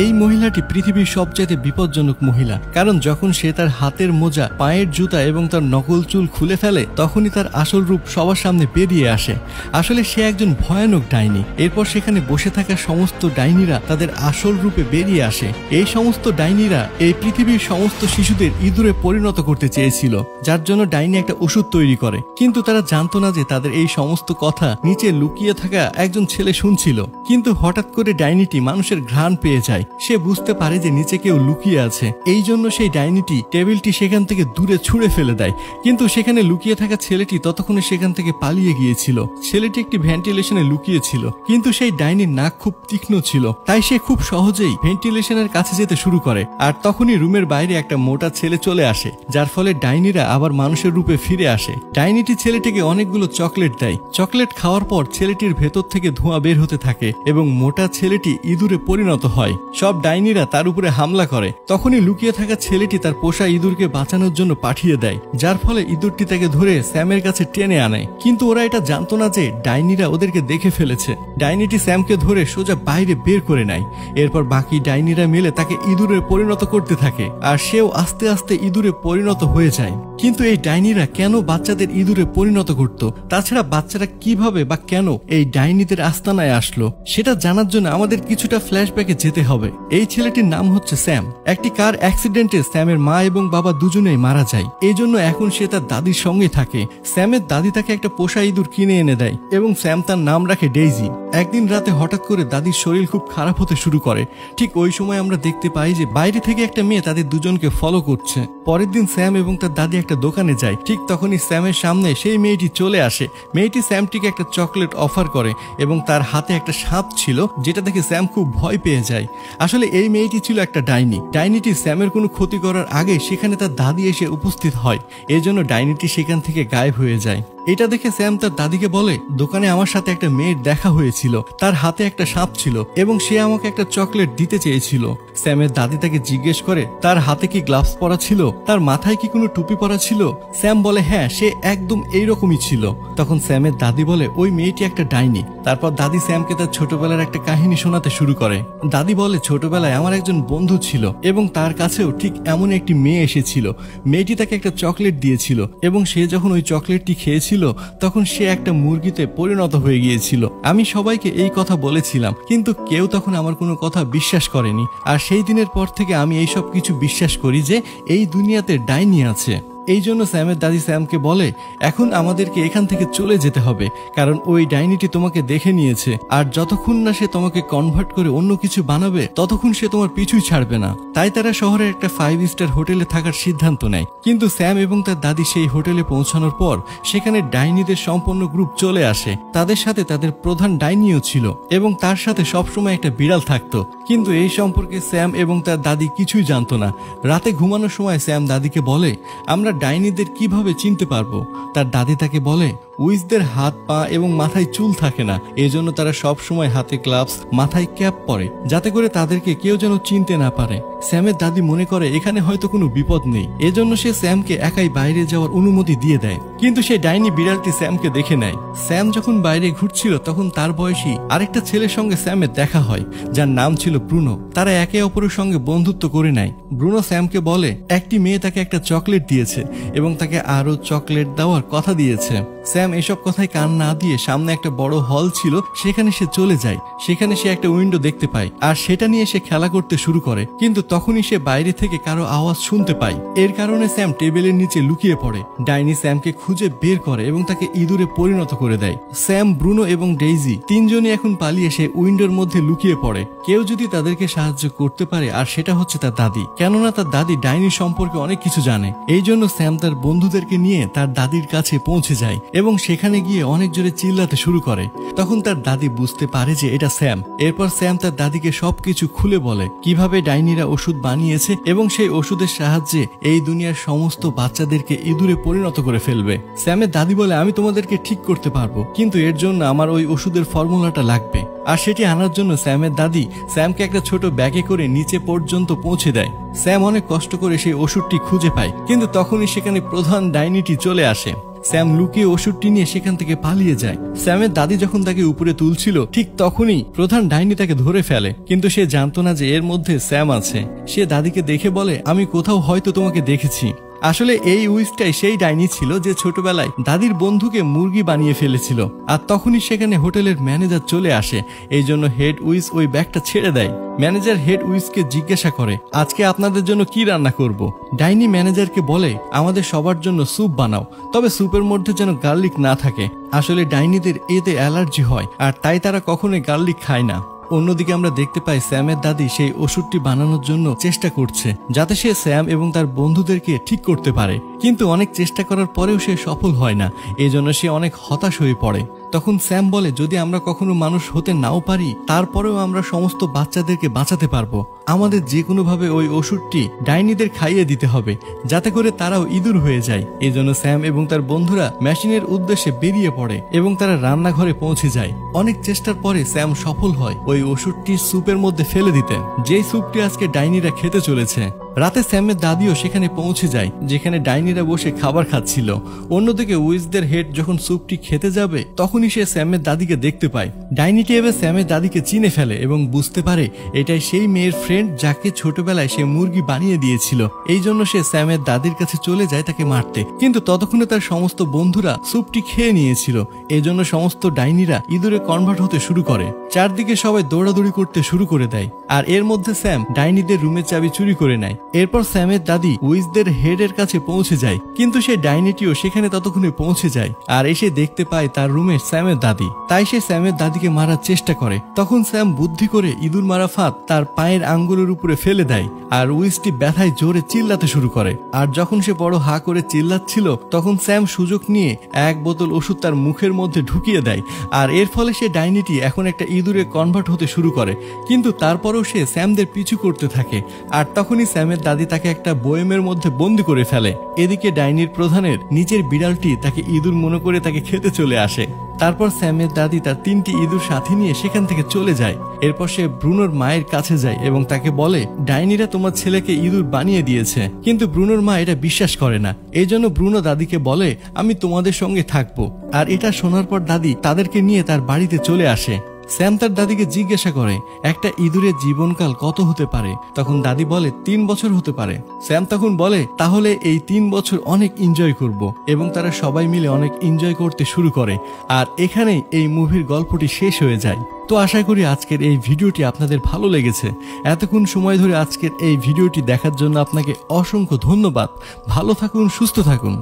এই মহিলাটি পৃথিবীর সবচেয়ে বিপজ্জনক মহিলা, কারণ যখন সে তার হাতের মোজা, পায়ের জুতা এবং তার নকল চুল খুলে ফেলে তখনই তার আসল রূপ সবার সামনে বেরিয়ে আসে। আসলে সে একজন ভয়ানক ডাইনি। এরপর সেখানে বসে থাকা সমস্ত ডাইনিরা তাদের আসল রূপে বেরিয়ে আসে। এই সমস্ত ডাইনিরা এই পৃথিবীর সমস্ত শিশুদের ইঁদুরে পরিণত করতে চেয়েছিল, যার জন্য ডাইনি একটা ওষুধ তৈরি করে। কিন্তু তারা জানতো না যে তাদের এই সমস্ত কথা নিচে লুকিয়ে থাকা একজন ছেলে শুনছিল। কিন্তু হঠাৎ করে ডাইনিটি মানুষের ঘ্রাণ পেয়ে যায়। সে বুঝতে পারে যে নিচে কেউ লুকিয়ে আছে। এই জন্য সেই ডাইনিটি টেবিলটি সেখান থেকে দূরে ছুঁড়ে ফেলে দেয়। কিন্তু সেখানে লুকিয়ে থাকা ছেলেটি ততক্ষণে সেখান থেকে পালিয়ে গিয়েছিল। ছেলেটি একটি ভেন্টিলেশনে লুকিয়েছিল, কিন্তু সেই ডাইনির নাক খুব তীক্ষ্ণ ছিল, তাই সে খুব সহজেই ভেন্টিলেশনের কাছে যেতে শুরু করে। আর তখনই রুমের বাইরে একটা মোটা ছেলে চলে আসে, যার ফলে ডাইনিরা আবার মানুষের রূপে ফিরে আসে। ডাইনিটি ছেলেটিকে অনেকগুলো চকলেট দেয়। চকলেট খাওয়ার পর ছেলেটির ভেতর থেকে ধোঁয়া বের হতে থাকে এবং মোটা ছেলেটি ইঁদুরে পরিণত হয়। সব ডাইনিরা তার উপরে হামলা করে। তখনই লুকিয়ে থাকা ছেলেটি তার পোষা ইঁদুরকে বাঁচানোর জন্য পাঠিয়ে দেয়, যার ফলে ইঁদুরটি তাকে ধরে স্যামের কাছে টেনে আনে। কিন্তু ওরা এটা জানতো না যে ডাইনিরা ওদেরকে দেখে ফেলেছে। ডাইনিটি স্যামকে ধরে সোজা বাইরে বের করে নেয়। এরপর বাকি ডাইনিরা মিলে তাকে ইঁদুরে পরিণত করতে থাকে, আর সেও আস্তে আস্তে ইঁদুরে পরিণত হয়ে যায়। কিন্তু এই ডাইনিরা কেন বাচ্চাদের ইঁদুরে পরিণত করত, তাছাড়া বাচ্চারা কিভাবে বা কেন এই ডাইনিদের আস্তানায় আসলো, সেটা জানার জন্য আমাদের কিছুটা ফ্ল্যাশব্যাকে যেতে হবে। এই ছেলেটির নাম হচ্ছে স্যাম। একটি কার অ্যাক্সিডেন্টে স্যামের মা এবং বাবা দুজনেই মারা যায়। এই জন্য এখন সে তার দাদির সঙ্গে থাকে। স্যামের দাদি তাকে একটা পোষা ইঁদুর কিনে এনে দেয় এবং স্যাম তার নাম রাখে ডেইজি। একদিন রাতে হঠাৎ করে দাদির শরীর খুব খারাপ হতে শুরু করে। ঠিক ওই সময় আমরা দেখতে পাই যে বাইরে থেকে একটা মেয়ে তাদের দুজনকে ফলো করছে। পরের দিন স্যাম এবং তার দাদি একটা দোকানে যায়। ঠিক তখনই স্যামের সামনে সেই মেয়েটি চলে আসে। মেয়েটি স্যামটিকে একটা চকলেট অফার করে এবং তার হাতে একটা সাপ ছিল, যেটা দেখে স্যাম খুব ভয় পেয়ে যায়। আসলে এই মেয়েটি ছিল একটা ডাইনি। ডাইনিটি স্যামের কোনো ক্ষতি করার আগে সেখানে তার দাদি এসে উপস্থিত হয়। এজন্য ডাইনিটি সেখান থেকে গায়েব হয়ে যায়। এটা দেখে স্যাম তার দাদিকে বলে, দোকানে আমার সাথে একটা মেয়ের দেখা হয়েছিল, তার হাতে একটা সাপ ছিল এবং সে আমাকে একটা চকলেট দিতে চেয়েছিল। স্যামের দাদি তাকে জিজ্ঞেস করে তার হাতে কি গ্লাভস পরা ছিল, তার মাথায় কি কোনো টুপি পরা ছিল। স্যাম বলে হ্যাঁ, সে একদম এইরকমই ছিল। তখন স্যামের দাদি বলে ওই মেয়েটি একটা ডাইনি। তারপর দাদি স্যামকে তার ছোটবেলার একটা কাহিনী শোনাতে শুরু করে। দাদি বলে ছোটবেলায় আমার একজন বন্ধু ছিল এবং তার কাছেও ঠিক এমন একটি মেয়ে এসেছিল। মেয়েটি তাকে একটা চকলেট দিয়েছিল এবং সে যখন ওই চকলেটটি খেয়েছিল তখন সে একটা মুরগিতে পরিণত হয়ে গিয়েছিল। আমি সবাইকে এই কথা বলেছিলাম, কিন্তু কেউ তখন আমার কোনো কথা বিশ্বাস করেনি। আর সেই দিনের পর থেকে আমি এইসব কিছু বিশ্বাস করি যে এই দুনিয়াতে ডাইনি আছে। এই জন্য স্যামের দাদি স্যামকে বলে এখন আমাদেরকে এখান থেকে চলে যেতে হবে, কারণ ওই ডাইনিটি তোমাকে দেখে নিয়েছে, আর যতক্ষণ না সে তোমাকে কনভার্ট করে অন্য কিছু বানাবে ততক্ষণ সে তোমার পিছুই ছাড়বে না। তাই তারা শহরের একটা 5 স্টার হোটেলে থাকার সিদ্ধান্ত নেয়। কিন্তু স্যাম এবং তার দাদি সেই হোটেলে পৌঁছানোর পর সেখানে ডাইনিদের সম্পূর্ণ গ্রুপ চলে আসে। তাদের সাথে তাদের প্রধান ডাইনিও ছিল এবং তার সাথে সবসময় একটা বিড়াল থাকতো। কিন্তু এই সম্পর্কে স্যাম এবং তার দাদি কিছুই জানতো না। রাতে ঘুমানোর সময় স্যাম দাদিকে বলে আমরা ডাইনিদের কিভাবে চিনতে পারবো। তার দাদি তাকে বলে উইচদের হাত, পা এবং মাথায় চুল থাকে না, এজন্য তারা সব সময় হাতে গ্লাভস, মাথায় ক্যাপ পরে, যাতে করে তাদেরকে কেউ যেন চিনতে না পারে। স্যামের দাদি মনে করে এখানে হয়তো কোনো বিপদ নেই, এজন্য সে স্যামকে একাই বাইরে যাওয়ার অনুমতি দিয়ে দেয়। কিন্তু সেই ডাইনি বিড়ালটি স্যামকে দেখে নেয়। স্যাম যখন বাইরে ঘুরছিল তখন তার বয়সী আরেকটা ছেলের সঙ্গে স্যামের দেখা হয়, যার নাম ছিল ব্রুনো। তারা একে অপরের সঙ্গে বন্ধুত্ব করে নেয়। ব্রুনো স্যামকে বলে একটি মেয়ে তাকে একটা চকলেট দিয়েছে এবং তাকে আরো চকলেট দেওয়ার কথা দিয়েছে। স্যাম এসব কথায় কান না দিয়ে সামনে একটা বড় হল ছিল, সেখানে সে চলে যায়। সেখানে সে একটা উইন্ডো দেখতে পায় আর সেটা নিয়ে সে খেলা করতে শুরু করে। কিন্তু তখনই সে বাইরে থেকে কারো আওয়াজ শুনতে পায়। এর কারণে স্যাম টেবিলের নিচে লুকিয়ে পড়ে। ডাইনি স্যামকে খুঁজে বের করে এবং তাকে ইঁদুরে পরিণত করে দেয়। স্যাম, ব্রুনো এবং ডেইজি তিনজনই এখন পালিয়ে সে উইন্ডোর মধ্যে লুকিয়ে পড়ে। কেউ যদি তাদেরকে সাহায্য করতে পারে, আর সেটা হচ্ছে তার দাদি, কেননা তার দাদি ডাইনি সম্পর্কে অনেক কিছু জানে। এই জন্য স্যাম তার বন্ধুদেরকে নিয়ে তার দাদির কাছে পৌঁছে যায় এবং সেখানে গিয়ে অনেক জোরে চিল্লাতে শুরু করে। তখন তার দাদি বুঝতে পারে যে এটা স্যাম। এরপর স্যাম তার দাদিকে সবকিছু খুলে বলে কিভাবে ডাইনিরা ওষুধ বানিয়েছে এবং সেই ওষুধের সাহায্যে এই দুনিয়ার সমস্ত বাচ্চাদেরকে ইঁদুরে পরিণত করে ফেলবে। স্যামের দাদি বলে আমি তোমাদেরকে ঠিক করতে পারবো, কিন্তু এর জন্য আমার ওই ওষুধের ফর্মুলাটা লাগবে। আর সেটি আনার জন্য স্যামের দাদি স্যামকে একটা ছোট ব্যাগে করে নিচে পর্যন্ত পৌঁছে দেয়। স্যাম অনেক কষ্ট করে সেই ওষুধটি খুঁজে পায়, কিন্তু তখনই সেখানে প্রধান ডাইনিটি চলে আসে। স্যাম লুকিয়ে ওষুধটি নিয়ে সেখান থেকে পালিয়ে যায়। স্যামের দাদি যখন তাকে উপরে তুলছিল ঠিক তখনই প্রধান ডাইনি তাকে ধরে ফেলে, কিন্তু সে জানতো না যে এর মধ্যে স্যাম আছে। সে দাদিকে দেখে বলে, আমি কোথাও হয়তো তোমাকে দেখেছি। আসলে এই উইচটাই সেই ডাইনি ছিল যে ছোটবেলায় দাদির বন্ধুকে মুরগি বানিয়ে ফেলেছিল। আর তখনই সেখানে হোটেলের ম্যানেজার চলে আসে। এই জন্য হেড উইচ ওই ব্যাগটা ছেড়ে দেয়। ম্যানেজার হেড উইচকে জিজ্ঞাসা করে, আজকে আপনাদের জন্য কি রান্না করব? ডাইনি ম্যানেজারকে বলে, আমাদের সবার জন্য স্যুপ বানাও, তবে স্যুপের মধ্যে যেন গার্লিক না থাকে। আসলে ডাইনিদের এতে অ্যালার্জি হয়, আর তাই তারা কখনোই গার্লিক খায় না। অন্যদিকে আমরা দেখতে পাই স্যামের দাদি সেই ওষুধটি বানানোর জন্য চেষ্টা করছে, যাতে সে স্যাম এবং তার বন্ধুদেরকে ঠিক করতে পারে। কিন্তু অনেক চেষ্টা করার পরেও সে সফল হয় না, এজন্য সে অনেক হতাশ হয়ে পড়ে। তখন স্যাম বলে, যদি আমরা কখনো মানুষ হতে নাও পারি, তারপরেও আমরা সমস্ত বাচ্চাদেরকে বাঁচাতে পারবো। আমাদের যে কোনোভাবে ওই ওষুধটি ডাইনিদের খাইয়ে দিতে হবে, যাতে করে তারাও ইঁদুর হয়ে যায়। এই জন্য স্যাম এবং তার বন্ধুরা মেশিনের উদ্দেশ্যে বেরিয়ে পড়ে এবং তারা রান্নাঘরে পৌঁছে যায়। অনেক চেষ্টার পরে স্যাম সফল হয় ওই ওষুধটি স্যুপের মধ্যে ফেলে দিতে, যেই স্যুপটি আজকে ডাইনিরা খেতে চলেছে। রাতে স্যামের দাদিও সেখানে পৌঁছে যায়, যেখানে ডাইনিরা বসে খাবার খাচ্ছিল। অন্যদিকে উইচদের হেড যখন স্যুপটি খেতে যাবে, তখনই সে স্যামের দাদিকে দেখতে পায়। ডাইনিটি এবার স্যামের দাদিকে চিনে ফেলে এবং বুঝতে পারে এটাই সেই মেয়ের ফ্রেন্ড যাকে ছোটবেলায় সে মুরগি বানিয়ে দিয়েছিল। এই জন্য সে স্যামের দাদির কাছে চলে যায় তাকে মারতে, কিন্তু ততক্ষণে তার সমস্ত বন্ধুরা স্যুপটি খেয়ে নিয়েছিল। এই জন্য সমস্ত ডাইনিরা ইঁদুরে কনভার্ট হতে শুরু করে। চারদিকে সবাই দৌড়াদৌড়ি করতে শুরু করে দেয়, আর এর মধ্যে স্যাম ডাইনিদের রুমের চাবি চুরি করে নেয়। এরপর স্যামের দাদি উইচদের হেডের কাছে পৌঁছে যায়, কিন্তু সে ডাইনিটিও সেখানে ততক্ষণে পৌঁছে যায় আর এসে দেখতে পায় তার রুমে স্যামের দাদি। তাই সে স্যামের দাদিকে মারার চেষ্টা করে। তখন স্যাম বুদ্ধি করে ইঁদুর মারা ফাঁদ তার পায়ের আঙ্গুলের উপরে ফেলে দেয়, আর উইচটি ব্যথায় জোরে চিল্লাতে শুরু করে। আর যখন সে বড় হা করে চিল্লাচ্ছিল, তখন স্যাম সুযোগ নিয়ে এক বোতল ওষুধ তার মুখের মধ্যে ঢুকিয়ে দেয়, আর এর ফলে সে ডাইনিটি এখন একটা ইঁদুরে কনভার্ট হতে শুরু করে। কিন্তু তারপরেও সে স্যামদের পিছু করতে থাকে, আর তখনই স্যামের দাদি তাকে একটা বয়মের মধ্যে বন্দি করে ফেলে। এদিকে ডাইনির প্রধানের নিজের বিড়ালটি তাকে ইঁদুর মনে করে তাকে খেতে চলে আসে। তারপর স্যামের দাদি তার 3টি ইঁদুর সাথে নিয়ে সেখান থেকে চলে যায়। এরপর সে ব্রুনোর মায়ের কাছে যায় এবং তাকে বলে, ডাইনিরা তোমার ছেলেকে ইঁদুর বানিয়ে দিয়েছে। কিন্তু ব্রুনোর মা এটা বিশ্বাস করে না। এই জন্য ব্রুনো দাদিকে বলে, আমি তোমাদের সঙ্গে থাকবো। আর এটা শোনার পর দাদি তাদেরকে নিয়ে তার বাড়িতে চলে আসে। স্যাম তার দাদিকে জিজ্ঞাসা করে, একটা ইঁদুরের জীবনকাল কত হতে পারে? তখন দাদি বলে, 3 বছর হতে পারে। স্যাম তখন বলে, তাহলে এই 3 বছর অনেক এনজয় করব। এবং তারা সবাই মিলে অনেক এনজয় করতে শুরু করে। আর এখানেই এই মুভির গল্পটি শেষ হয়ে যায়। তো আশা করি আজকের এই ভিডিওটি আপনাদের ভালো লেগেছে। এতক্ষণ সময় ধরে আজকের এই ভিডিওটি দেখার জন্য আপনাকে অসংখ্য ধন্যবাদ। ভালো থাকুন, সুস্থ থাকুন।